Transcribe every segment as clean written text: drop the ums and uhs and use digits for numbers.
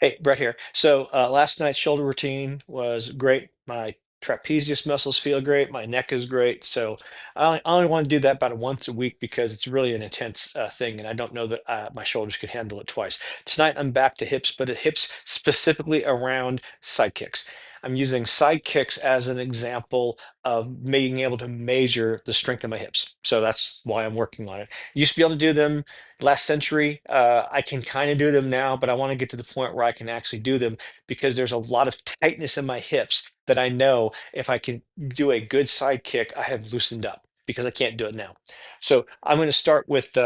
Hey, Brett here. So last night's shoulder routine was great. My trapezius muscles feel great. My neck is great. So I only want to do that about once a week because it's really an intense thing, and I don't know that my shoulders could handle it twice. Tonight I'm back to hips, but hips specifically around side kicks. I'm using side kicks as an example of being able to measure the strength of my hips. So that's why I'm working on it. Used to be able to do them last century. I can kind of do them now, but I want to get to the point where I can actually do them because there's a lot of tightness in my hips that I know if I can do a good side kick, I have loosened up because I can't do it now. So I'm going to start with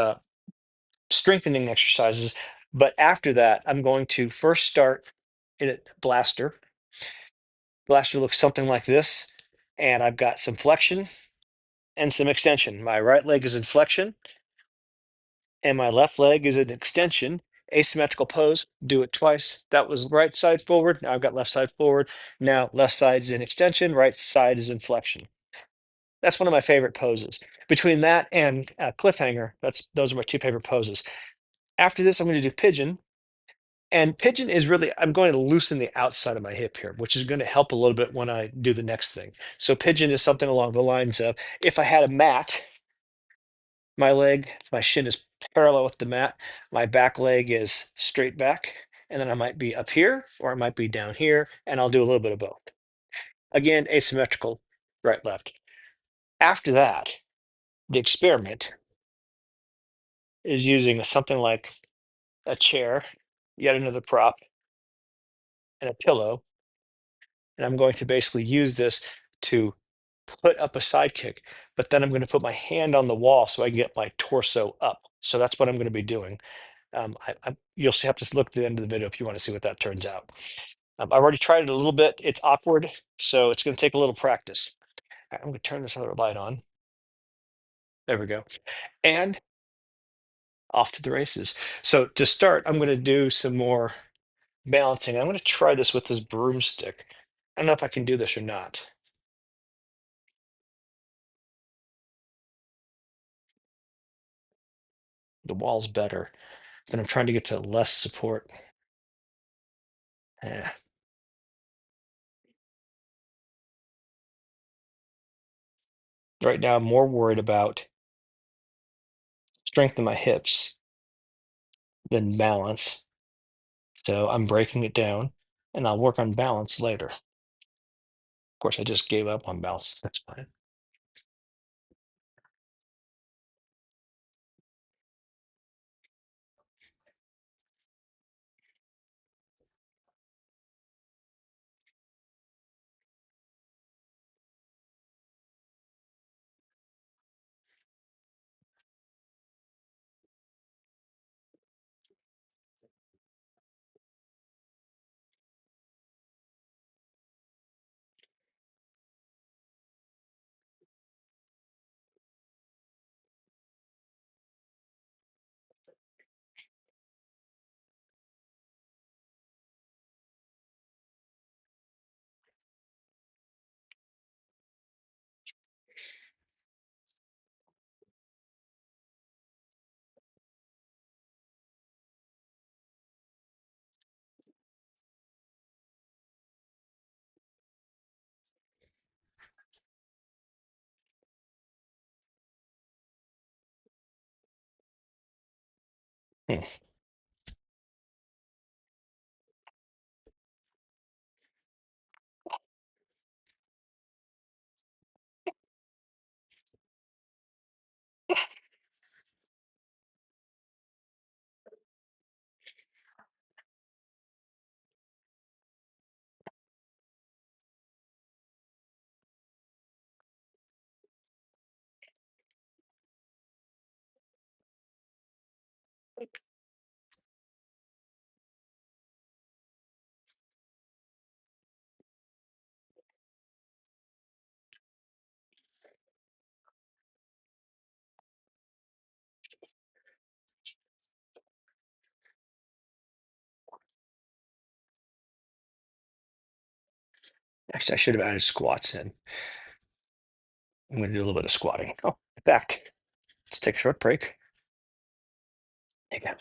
strengthening exercises, but after that, I'm going to first start in a blaster. Blaster looks something like this, and I've got some flexion and some extension. My right leg is in flexion and my left leg is an extension, asymmetrical pose. Do it twice. That was right side forward. Now I've got left side forward. Now left side is in extension, right side is in flexion. That's one of my favorite poses. Between that and cliffhanger, those are my two favorite poses. After this, I'm going to do pigeon. And pigeon is really, I'm going to loosen the outside of my hip here, which is going to help a little bit when I do the next thing. So pigeon is something along the lines of if I had a mat, my shin is parallel with the mat. My back leg is straight back. And then I might be up here or I might be down here. And I'll do a little bit of both. Again, asymmetrical, right, left. After that, the experiment is using something like a chair, yet another prop, and a pillow. And I'm going to basically use this to put up a side kick, but then I'm going to put my hand on the wall so I can get my torso up. So that's what I'm going to be doing. You'll have to look at the end of the video if you want to see what that turns out. I've already tried it a little bit. It's awkward, so it's going to take a little practice. I'm going to turn this other light on. There we go. And off to the races. So to start, I'm going to do some more balancing. I'm going to try this with this broomstick. I don't know if I can do this or not. The wall's better, but I'm trying to get to less support. Eh. Right now, I'm more worried about strength in my hips than balance. So I'm breaking it down and I'll work on balance later. Of course, I just gave up on balance. That's fine. Hmm. Actually, I should have added squats in. I'm going to do a little bit of squatting. Oh, in fact, let's take a short break. Again.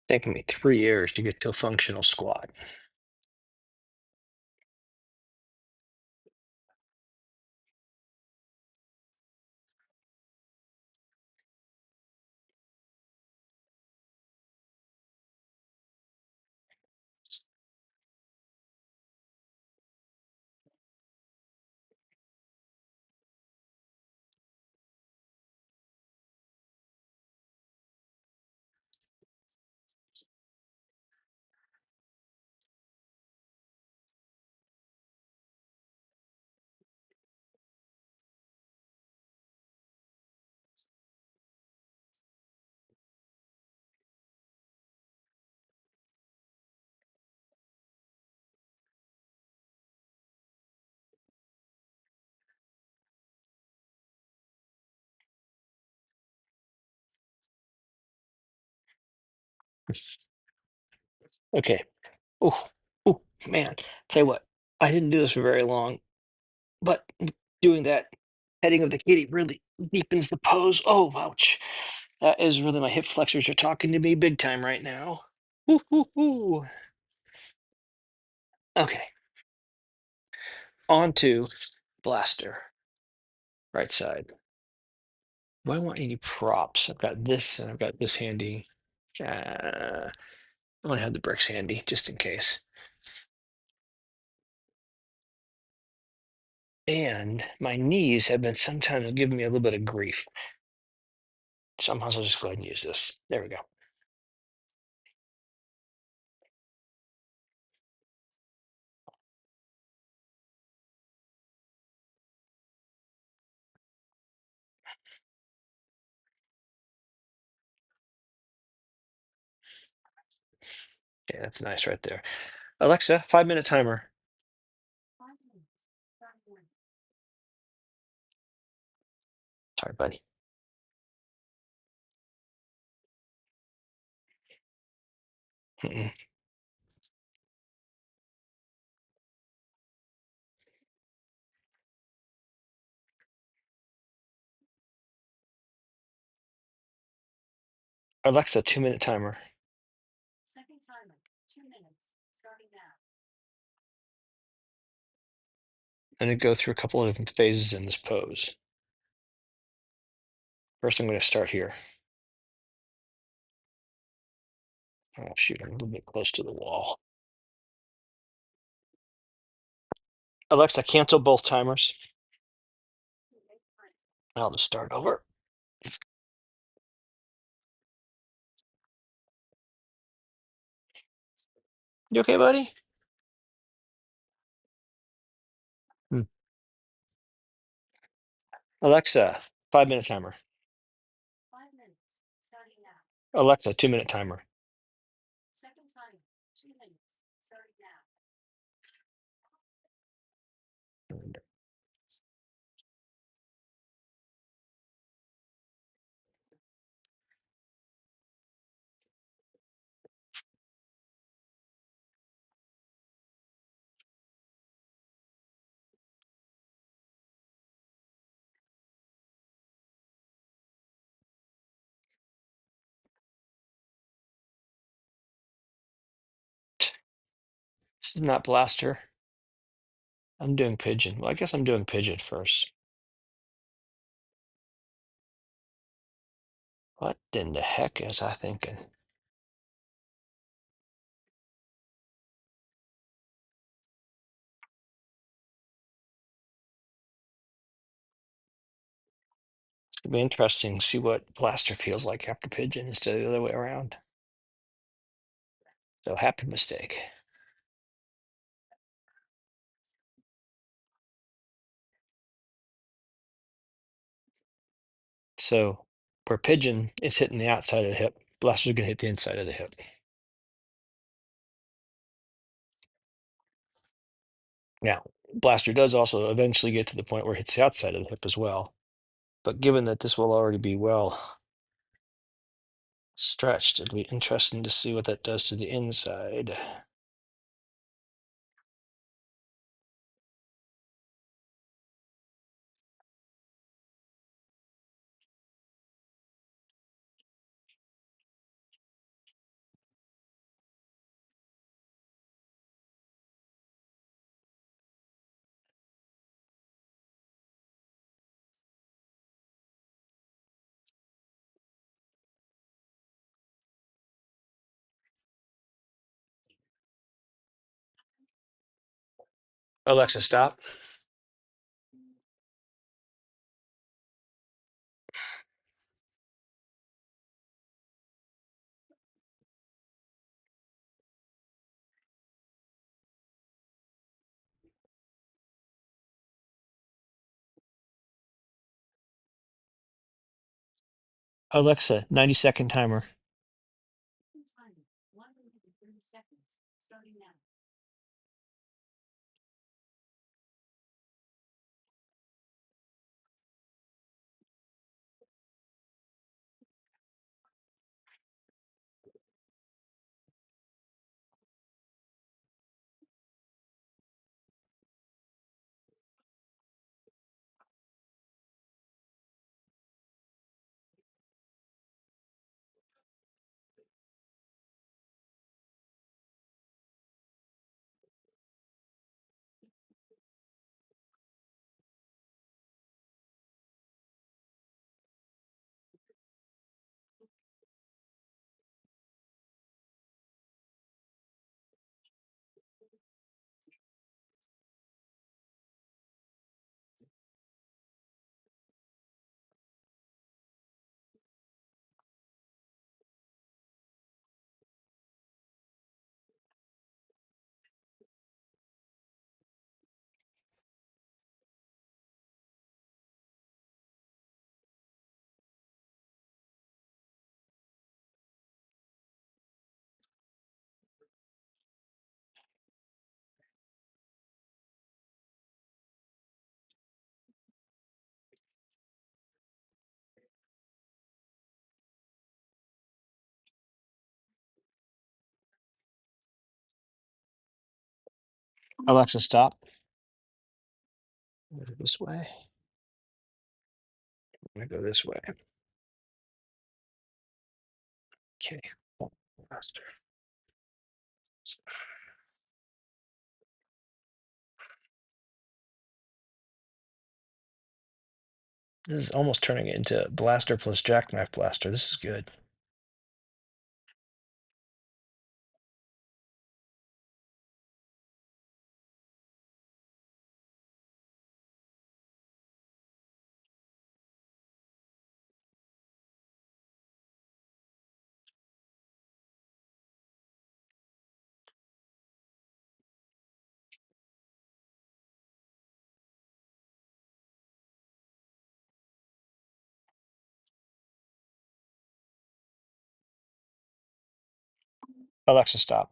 Taken me 3 years to get to a functional squat. Okay. Oh, oh, man. Tell you what, I didn't do this for very long, but doing that heading of the kitty really deepens the pose. Oh, ouch. That is really my hip flexors are talking to me big time right now. Woo, woo, woo. Okay, on to blaster, right side. Do I want any props? I've got this and I've got this handy. I want to have the bricks handy just in case. And my knees have been sometimes giving me a little bit of grief. So I might as well just go ahead and use this. There we go. Okay, that's nice right there. Alexa, 5 minute timer. Sorry, buddy. Mm-mm. Alexa, 2 minute timer. I'm going to go through a couple of different phases in this pose. First, I'm going to start here. Oh, shoot, I'm a little bit close to the wall. Alexa, cancel both timers. I'll just start over. You okay, buddy? Hmm. Alexa, 5 minute timer. Alexa, 2 minute timer. This is not blaster. I'm doing pigeon. Well, I guess I'm doing pigeon first. What in the heck is I thinking? It's gonna be interesting to see what blaster feels like after pigeon instead of the other way around. So happy mistake. So where pigeon is hitting the outside of the hip, blaster's gonna hit the inside of the hip. Now, blaster does also eventually get to the point where it hits the outside of the hip as well. But given that this will already be well stretched, it'll be interesting to see what that does to the inside. Alexa, stop. Alexa, 90-second timer. Alexa, stop. Go this way. I'm gonna go this way. Okay. Faster. This is almost turning it into blaster plus jackknife blaster. This is good. Alexa, stop.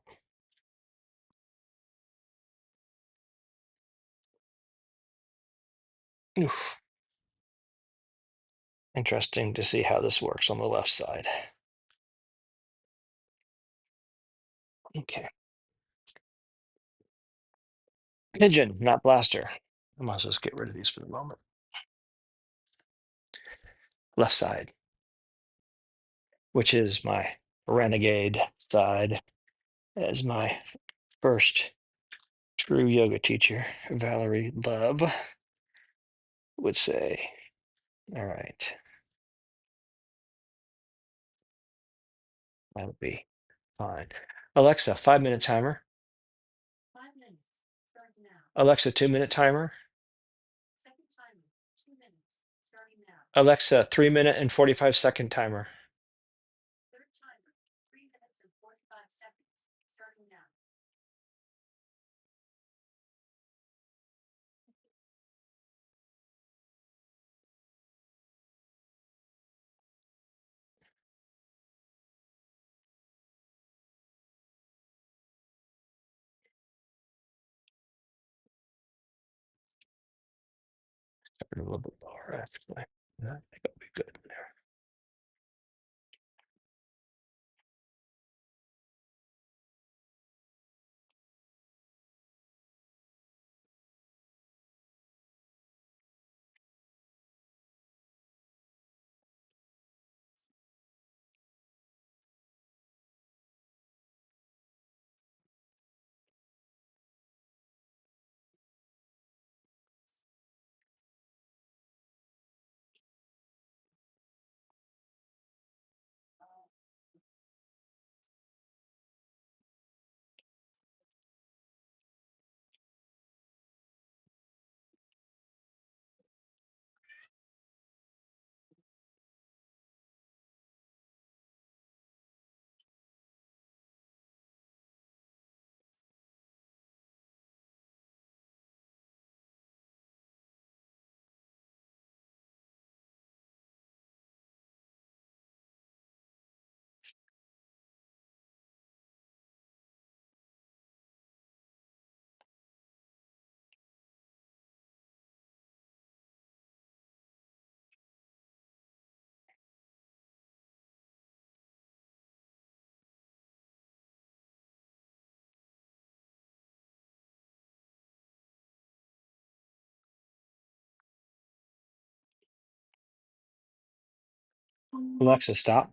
Oof. Interesting to see how this works on the left side. Okay. Pigeon, not blaster. I might as well just get rid of these for the moment. Left side, which is my renegade side, as my first true yoga teacher, Valerie Love, would say. All right, that'll be fine. Alexa, 5-minute timer. Alexa, 2-minute timer. Alexa, 3-minute and 45-second timer. A little bit lower, actually. I think I'll be good there. Alexa, stop.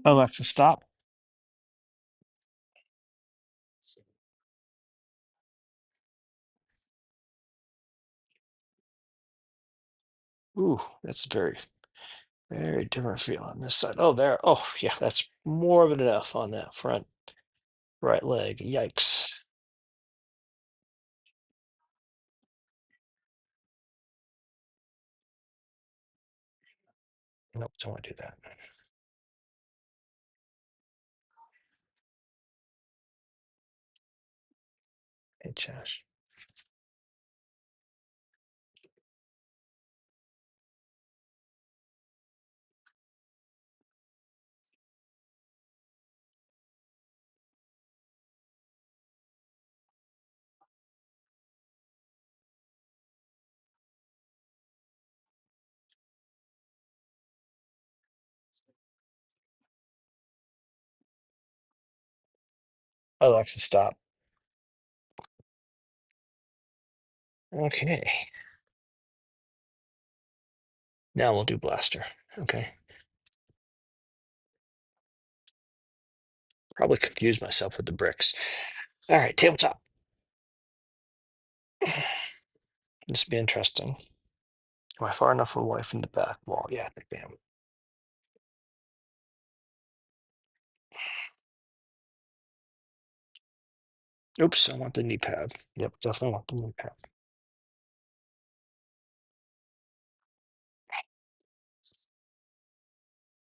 Alexa, stop. Ooh, that's very different feel on this side. Oh, there. Oh, yeah, that's more of an enough on that front right leg. Yikes. Nope, don't want to do that. Hey, Josh. Alexa, stop. Okay. Now we'll do blaster. Okay. Probably confused myself with the bricks. All right, tabletop. This will be interesting. Am I far enough away from the back wall? Yeah, I think I am. Oops, I want the knee pad. Yep, definitely want the knee pad.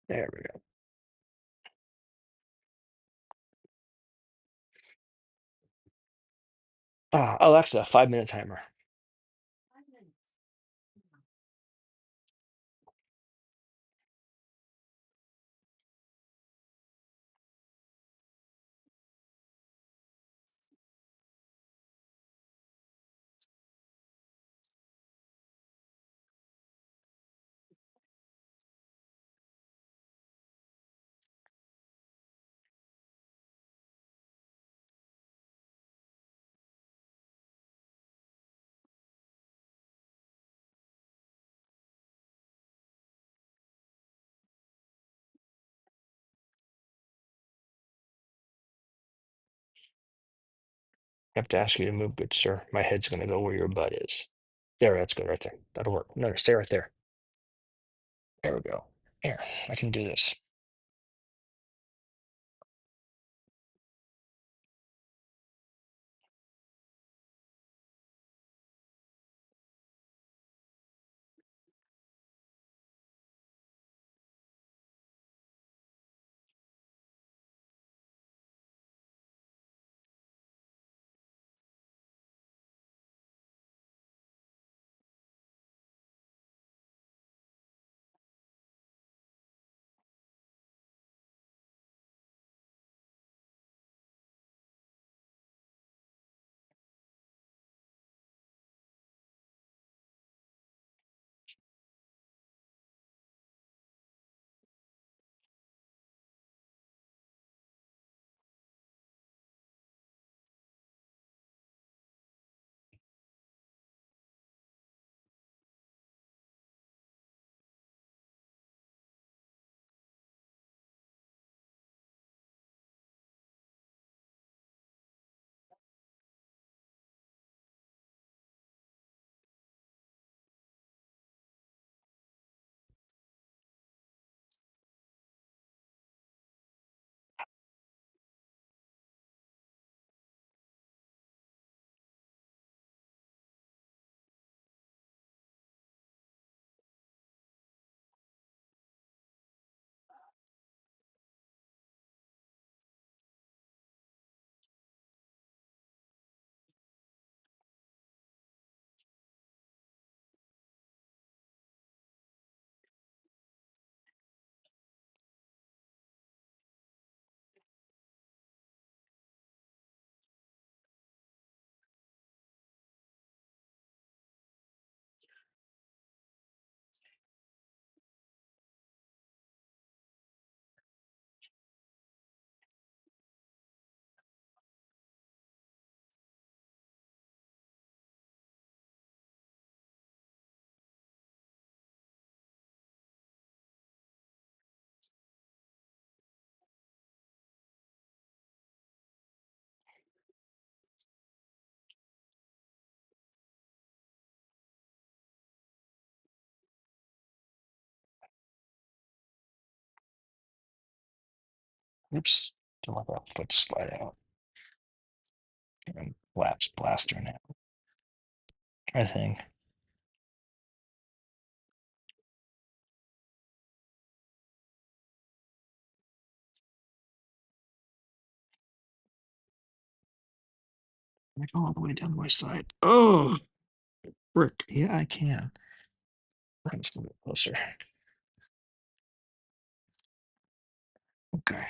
There we go. Alexa, 5-minute timer. I have to ask you to move, good sir. My head's going to go where your butt is. There, that's good right there. That'll work. No, stay right there. There we go. Here, I can do this. Oops. Don't want that foot to slide out. And collapse blaster now. I think. I go all the way down my side. Oh, frick. Yeah, I can. I'm just a little bit closer. Okay.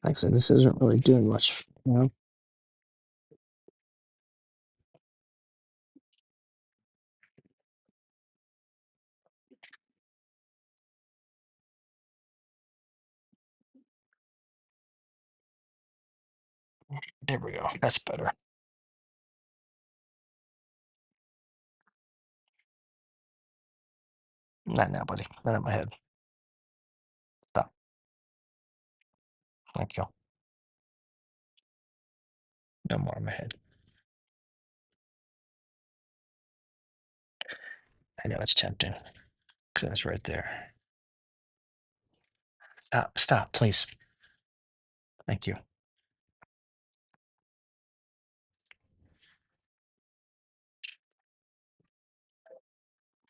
Like I said, this isn't really doing much, you know? There we go. That's better. Not now, buddy. Not on my head. Stop. Thank you. No more on my head. I know it's tempting because it's right there. Stop. Stop, please. Thank you.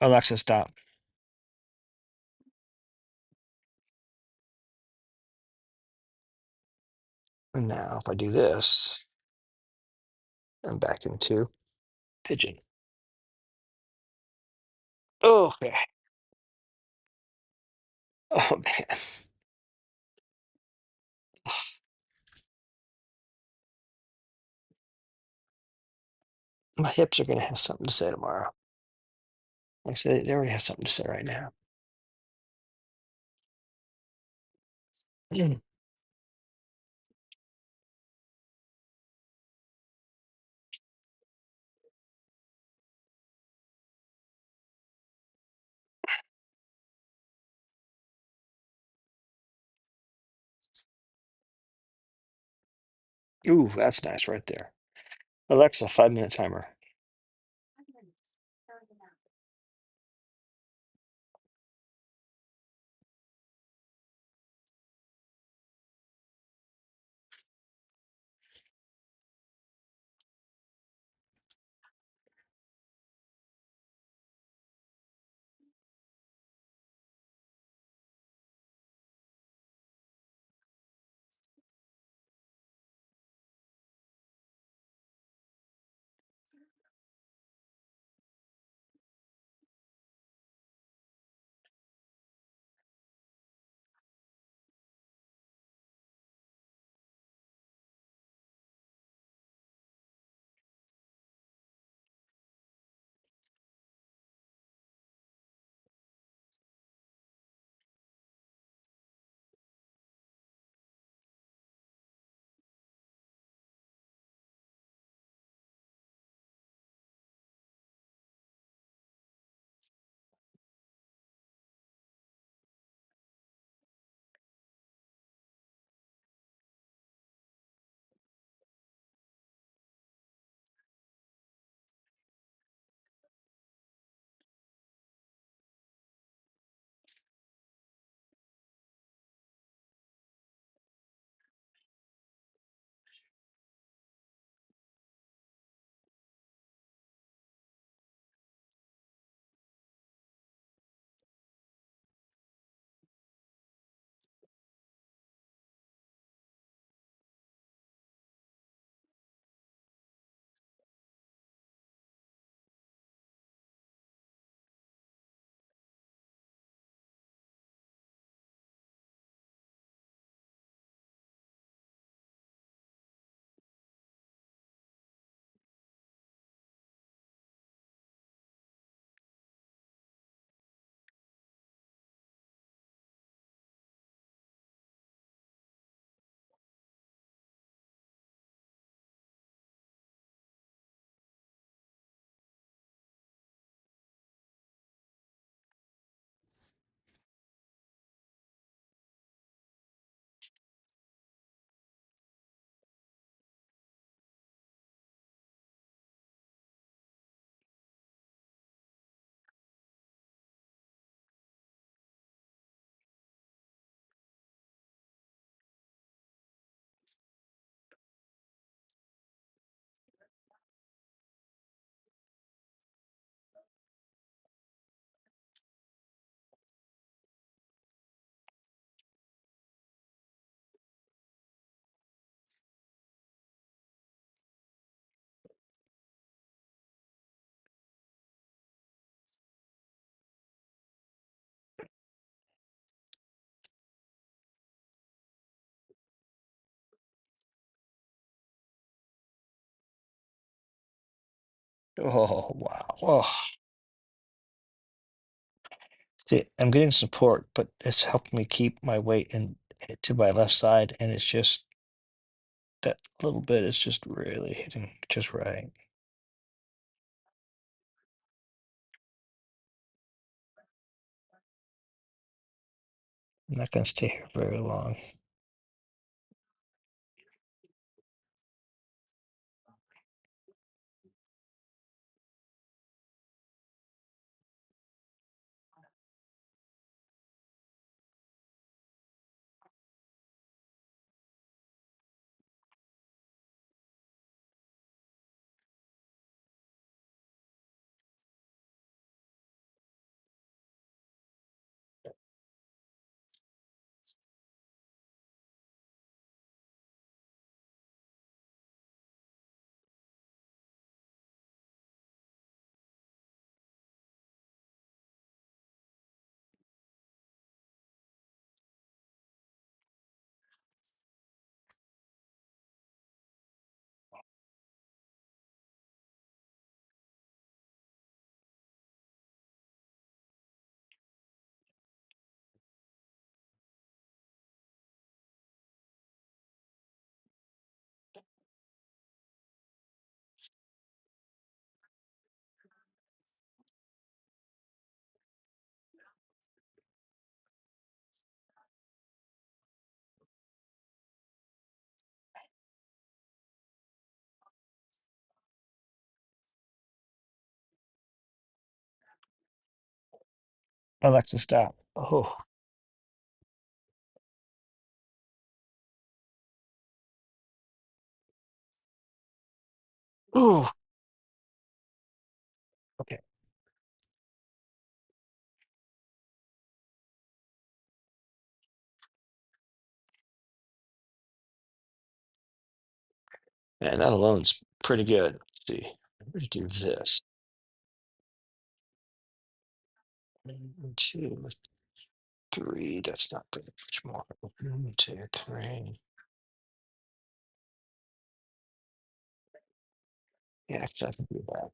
Alexa, stop. And now, if I do this, I'm back into Pigeon. Oh, okay. Oh, man. My hips are going to have something to say tomorrow. Like I said, they already have something to say right now. Mm. Ooh, that's nice right there. Alexa, 5-minute timer. Oh, wow. Oh, see, I'm getting support, but it's helped me keep my weight to my left side, and it's just that little bit is just really hitting just right. I'm not gonna stay here very long. Alexa, stop. Oh, oh, okay. And that alone's pretty good. Let's see. I'm gonna do this. 1, 2, 3. That's not pretty much more. 1, 2, 3. Yeah, I can do that.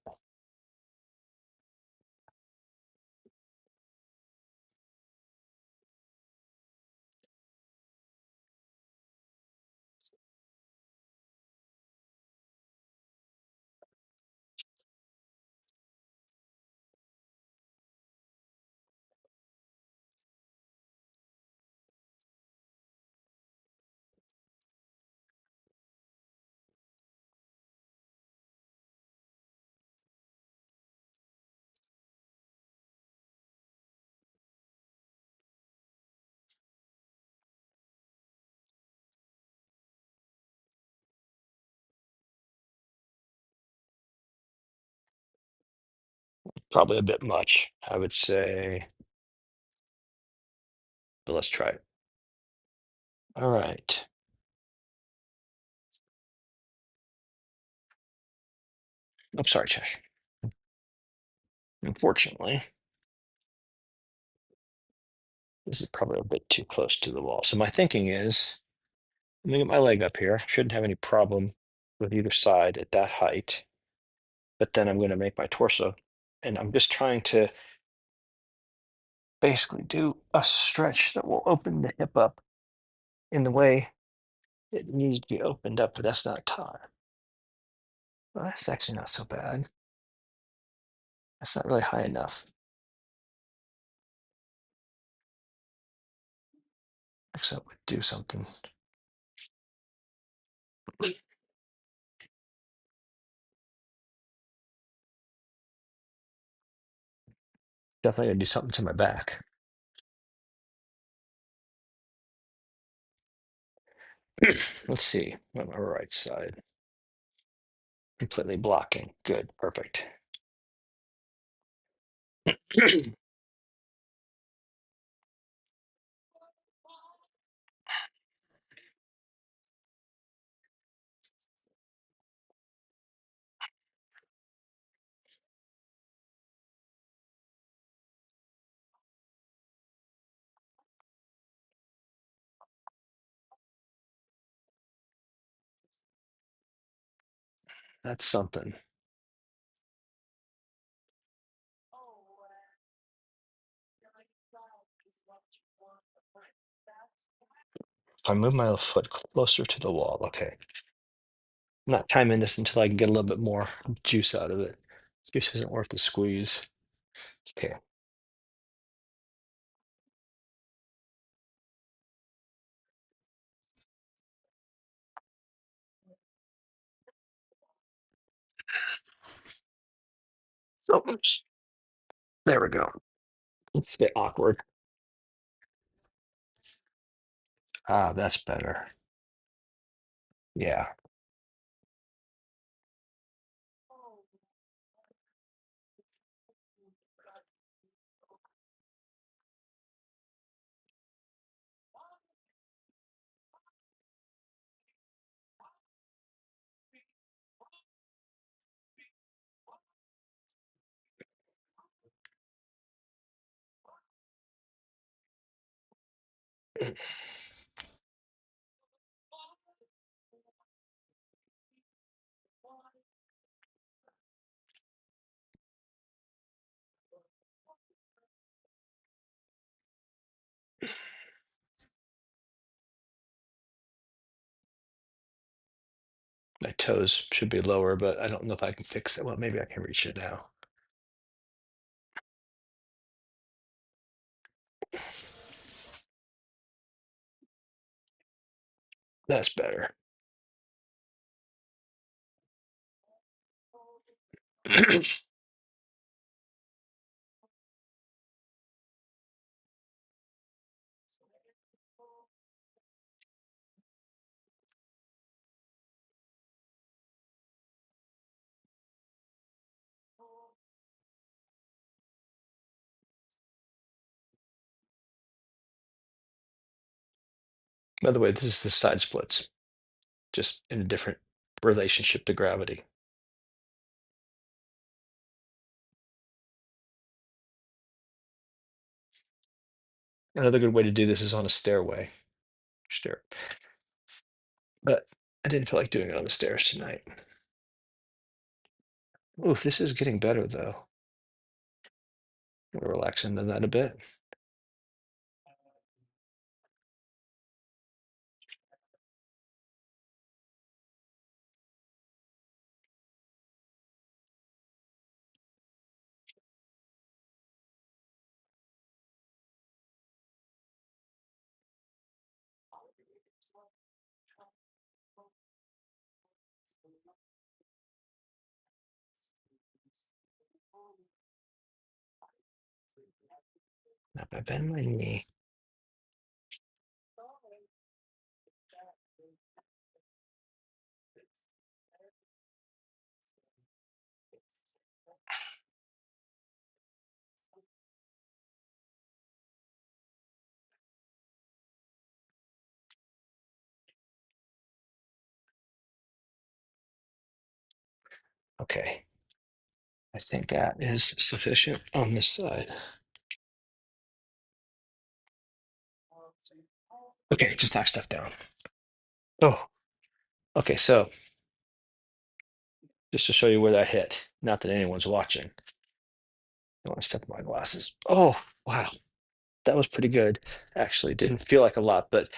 Probably a bit much, I would say. But let's try it. All right. I'm sorry, Chesh. Unfortunately, this is probably a bit too close to the wall. So my thinking is, let me get my leg up here. Shouldn't have any problem with either side at that height. But then I'm going to make my torso, and I'm just trying to basically do a stretch that will open the hip up in the way it needs to be opened up, but that's not time. Well, that's actually not so bad. That's not really high enough. Except would do something. Definitely gonna do something to my back. Let's see. On my right side. Completely blocking. Good. Perfect. That's something. if I move my foot closer to the wall, okay. I'm not timing this until I can get a little bit more juice out of it. Juice isn't worth the squeeze. Okay. So there we go. It's a bit awkward. Ah, that's better. Yeah. My toes should be lower, but I don't know if I can fix it. Well, maybe I can reach it now. That's better. By the way, this is the side splits, just in a different relationship to gravity. Another good way to do this is on a stairway. Stair. But I didn't feel like doing it on the stairs tonight. Oof, this is getting better though. I'm gonna relax into that a bit. Now if I bend my knee. Okay. I think that is sufficient on this side. Okay, just knock stuff down. Oh, okay, so just to show you where that hit, not that anyone's watching. I want to step on my glasses. Oh, wow, that was pretty good. Actually, didn't feel like a lot, but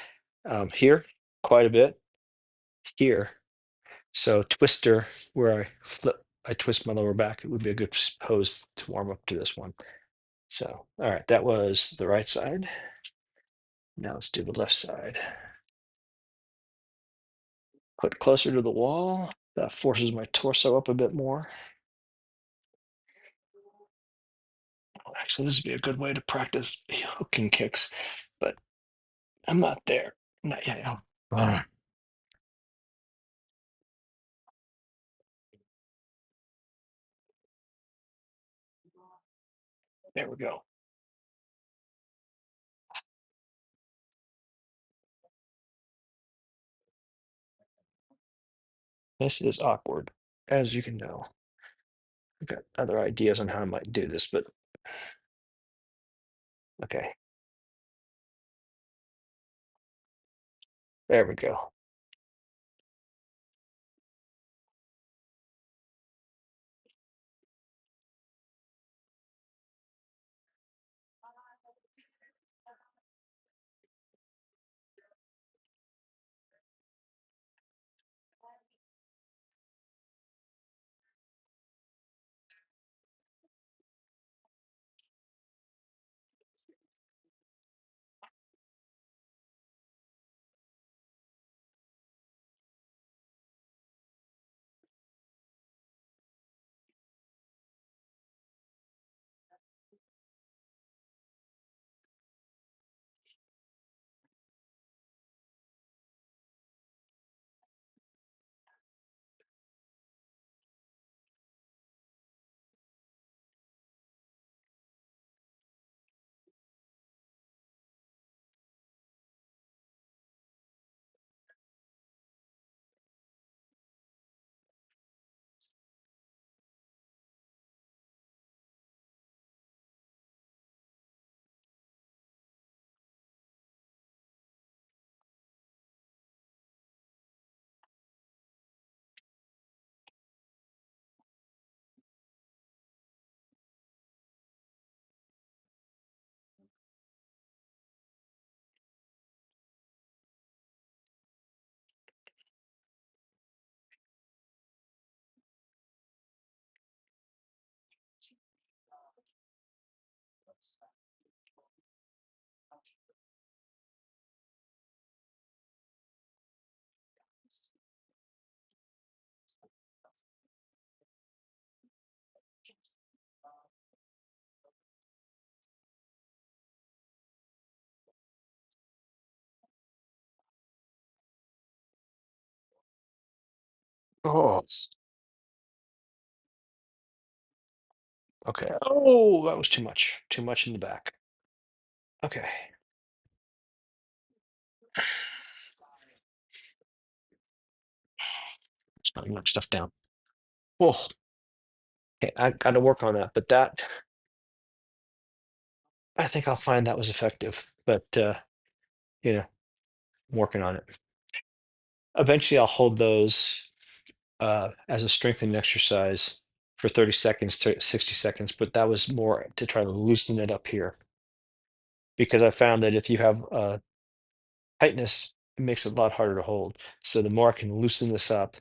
here, quite a bit. Here, so twister, where I twist my lower back, it would be a good pose to warm up to this one. So, all right, that was the right side. Now let's do the left side. Put closer to the wall. That forces my torso up a bit more. Actually, this would be a good way to practice hooking kicks, but I'm not there. Not yet. There we go. This is awkward, as you can know. I've got other ideas on how I might do this, but okay, there we go. Oh, okay. Oh, that was too much. Too much in the back. Okay. Let's not knock stuff down. Oh, okay. I got to work on that. But that, I think I'll find that was effective. But, you know, I'm working on it. Eventually, I'll hold those as a strengthening exercise for 30 seconds to 60 seconds. But that was more to try to loosen it up here because I found that if you have tightness, it makes it a lot harder to hold. So the more I can loosen this up,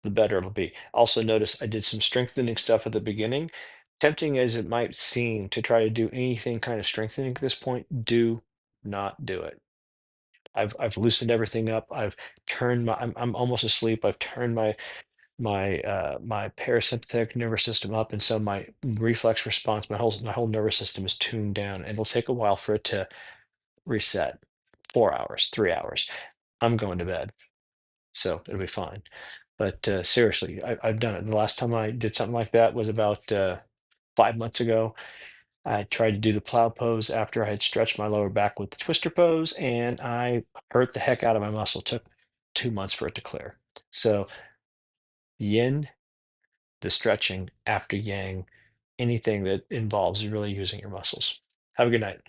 the better it'll be. Also notice I did some strengthening stuff at the beginning. Tempting as it might seem to try to do anything kind of strengthening at this point, do not do it. I've loosened everything up. I've turned my I'm almost asleep. I've turned my parasympathetic nervous system up, and so my reflex response, my whole nervous system is tuned down. It'll take a while for it to reset. 4 hours, 3 hours. I'm going to bed, so it'll be fine. But seriously, I've done it. The last time I did something like that was about 5 months ago. I tried to do the plow pose after I had stretched my lower back with the twister pose, and I hurt the heck out of my muscle. Took 2 months for it to clear. So yin, the stretching after yang, anything that involves really using your muscles. Have a good night.